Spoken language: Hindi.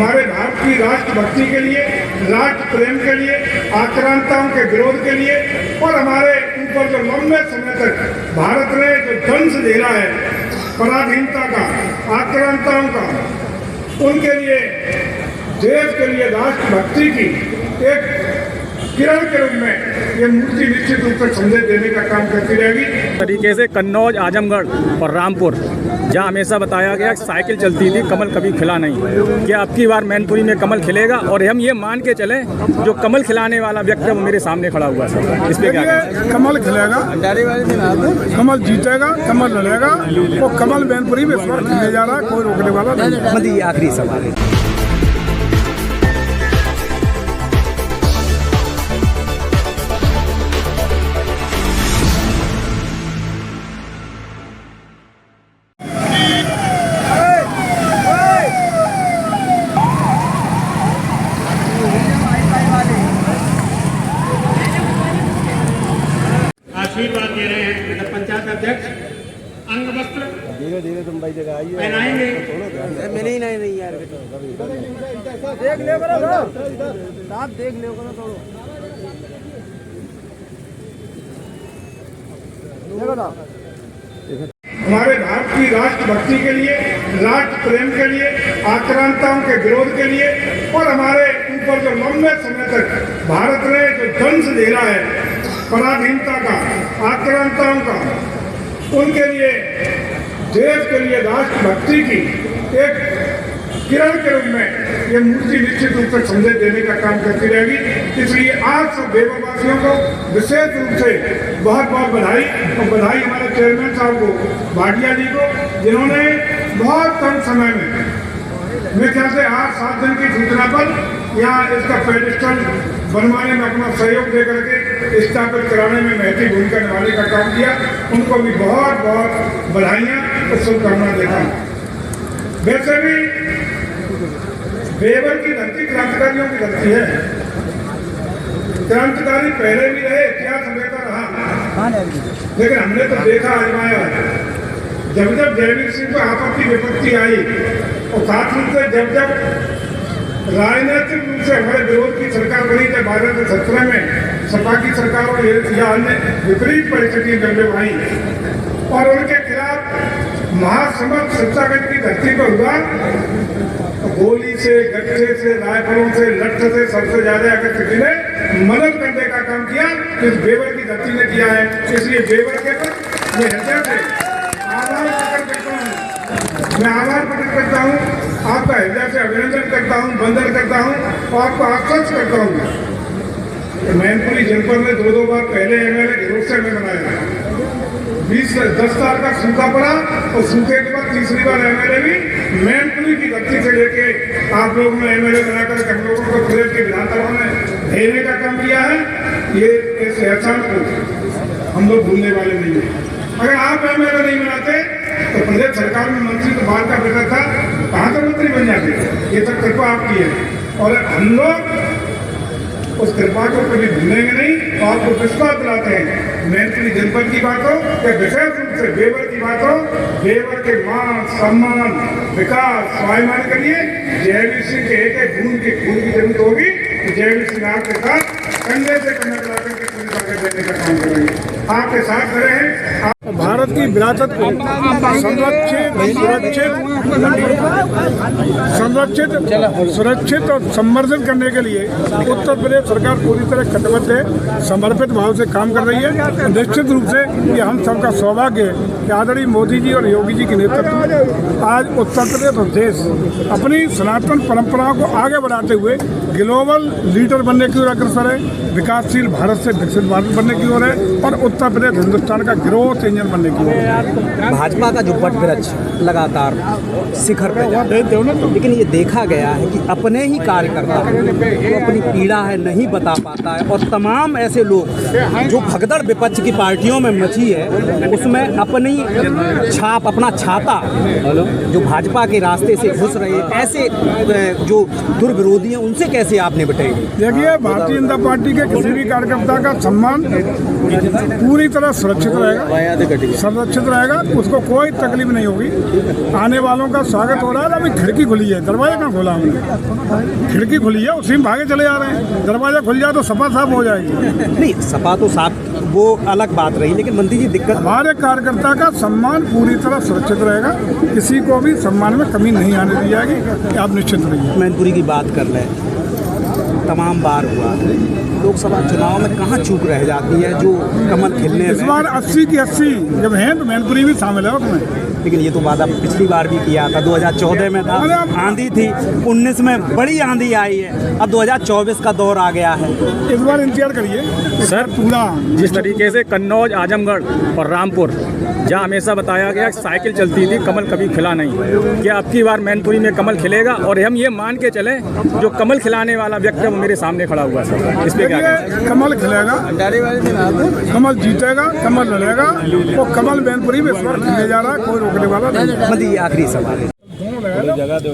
हमारे भारत की राष्ट्रभक्ति के लिए, राष्ट्र प्रेम के लिए, आक्रांताओं के विरोध के लिए और हमारे ऊपर जो लंबे समय तक भारत ने जो दंश झेला है पराधीनता का, आक्रांताओं का, उनके लिए, देश के लिए राष्ट्रभक्ति की एक किरण के रूप में ये मूर्ति निश्चित रूप से संदेश देने का काम करती रहेगी। तरीके से कन्नौज, आजमगढ़ और रामपुर जहाँ हमेशा बताया गया साइकिल चलती थी, कमल कभी खिला नहीं। क्या अब की बार मैनपुरी में कमल खिलेगा? और हम ये मान के चले जो कमल खिलाने वाला व्यक्ति है वो मेरे सामने खड़ा हुआ है, इस पे क्या कहें? कमल खिलेगा, कमल जीतेगा, कमल लड़ेगा, वो कमल मैनपुरी में खिलने जा रहा है, कोई रोकने वाला नहीं। ये आखिरी सवाल है। आशीर्वाद दे रहे हैं पंचायत अध्यक्ष अंग वस्त्र धीरे धीरे तुम भाई जगह आइए पहनाएंगे। मिले ही नहीं यार देख ले साहब, देख ले थोड़ा हमारे भारत की राष्ट्रभक्ति के लिए, राष्ट्र प्रेम के लिए, आक्रांताओं के विरोध के लिए और हमारे ऊपर जो लंबे समय तक भारत ने जो दंश झेला है पराधीनता का, आक्रांताओं का, उनके लिए, देश के लिए राष्ट्रभक्ति की एक किरण के रूप में ये मूर्ति निश्चित रूप से संदेश देने का काम करती रहेगी। इसलिए आज सब देववासियों को विशेष रूप से बहुत बहुत बधाई, और बधाई हमारे चेयरमैन साहब को, भाटिया जी को, जिन्होंने बहुत कम समय में, मेरे ख्याल से 8-7 दिन की सूचना पर यहाँ इसका पेडिस्टल बनवाने में अपना सहयोग दे करके स्थापित कराने में महती भूमिका निभाने का काम किया। उनको भी बहुत बहुत बधाइयाँ और शुभकामनाएं देता हूँ। वैसे भी बेवर की धरती क्रांतिकारियों की धरती है। क्रांतिकारी पहले भी रहे, इतिहास हमेशा रहा, लेकिन हमने तो देखा, आजमाया है। जब जब जयवीर सिंह को आपत्ति विपत्ति आई और खास रूप से जब जब राजनीतिक रूप से हमारे विरोध की सरकार बनी थी 2017 में, सपा की सरकार और या अन्य विपरीत परिस्थिति जब आई और उनके खिलाफ महासमर शिक्षागंज की धरती पर हुआ, गोली से, गट्ठे से, राइफलों से, लठ से सबसे ज्यादा अगर किसी ने मदद करने का काम किया तो इस बेवर की धरती ने किया है। इसलिए बेवर के पर मैं हृदय से आभार प्रकट करता हूँ, मैं आभार प्रकट करता हूँ, आपका हृदय से अभिनंदन करता हूँ, वंदन करता हूँ और आपको आश्वस्त करता हूँ। मैनपुरी जनपद में 2-2 बार पहले एमएलए गिरोह में बनाया, 10 साल का सूखा पड़ा और सूखे के बाद तीसरी बार एमएलए भी मैनपुरी की धरती से लेके आप लोगों ने एमएलए बनाकर हम लोगों को प्रदेश के विधानसभा में भेजने का काम किया है। ये इस एहसान को हम लोग भूलने वाले नहीं है। अगर आप एमएलए नहीं बनाते तो प्रदेश सरकार में मंत्री तो बाहर का बेटा था, कहाँ का मंत्री बन जाते? ये सब कृपा आपकी है और हम लोग उस कृपा को कभी भूलेंगे नहीं। और आपको विश्वास दिलाते हैं, मैनपुरी जनपद की बात हो या विशेष रूप से बेवर की बात हो, बेवर के मान, सम्मान, विकास, स्वाभिमान के लिए जयवीर सिंह के एक खून की जरूरत होगी। जयवीर सिंह आपके साथ कंधे से कंधा मिलाकर के पूरी ताकत देने का काम करेंगे, आपके साथ खड़े हैं। भारत की विरासत को सुरक्षित और संवर्धित करने के लिए उत्तर प्रदेश सरकार पूरी तरह कटिबद्ध है, समर्पित भाव से काम कर रही है। निश्चित रूप से ये हम सबका सौभाग्य है कि आदरणीय मोदी जी और योगी जी के नेतृत्व में आज उत्तर प्रदेश और देश अपनी सनातन परंपराओं को आगे बढ़ाते हुए ग्लोबल लीडर बनने की ओर अग्रसर है, विकासशील भारत से विकसित भारत बनने की ओर है और उत्तर प्रदेश हिंदुस्तान का ग्रोथ इंजन बनने की ओर है। भाजपा का जो वट वृक्ष लगातार शिखर पे जा रहा है, लेकिन ये देखा गया है कि अपने ही कार्यकर्ता वो अपनी पीड़ा है नहीं बता पाता है और तमाम ऐसे लोग जो भगदड़ विपक्ष की पार्टियों में मची है उसमें अपनी छाप, अपना छाता जो भाजपा के रास्ते से घुस रहे ऐसे जो दुर्विरोधी हैं उनसे कैसे आपने बटाई? देखिए, भारतीय जनता पार्टी के किसी भी कार्यकर्ता का सम्मान पूरी तरह सुरक्षित रहेगा संरक्षित रहेगा, उसको कोई तकलीफ नहीं होगी। आने वालों का स्वागत हो रहा है। अभी खिड़की खुली है, दरवाजा कहाँ खोला हमने? खिड़की खुली है, उसी में भागे चले जा रहे हैं। दरवाजा खुल जाए तो सपा साफ हो जाएगी। नहीं, सपा तो साफ, वो अलग बात रही, लेकिन मंत्री जी दिक्कत हमारे कार्यकर्ता का सम्मान पूरी तरह सुरक्षित रहेगा, किसी को भी सम्मान में कमी नहीं आने दी जाएगी, आप निश्चित रहिए। मैनपुरी की बात कर लें, तमाम बार हुआ लोकसभा चुनाव में कहाँ चूक रह जाती है जो कमल खिलने इस में। बार 80 की 80 जब हैं तो मैनपुरी भी शामिल है उसमें। लेकिन ये तो वादा पिछली बार भी किया था, 2014 में था, आंधी थी, 19 में बड़ी आंधी आई है, अब 2024 का दौर आ गया है। इस बार इंतजार करिए सर। पूरा जिस तरीके से कन्नौज, आजमगढ़ और रामपुर, जहाँ हमेशा बताया गया कि साइकिल चलती थी, कमल कभी खिला नहीं, क्या आपकी बार मैनपुरी में कमल खिलेगा? और हम ये मान के चले जो कमल खिलाने वाला व्यक्ति वो मेरे सामने खड़ा हुआ सर, इस पे क्या कहें? कमल खिलेगा, कमल जीतेगा, कमल लड़ेगा, और कमल मैनपुरी में इस बार खिले जा रहा है, कोई रोकने वाला नहीं। मतलब ये आखिरी सवाल है। दोनों लगा दो।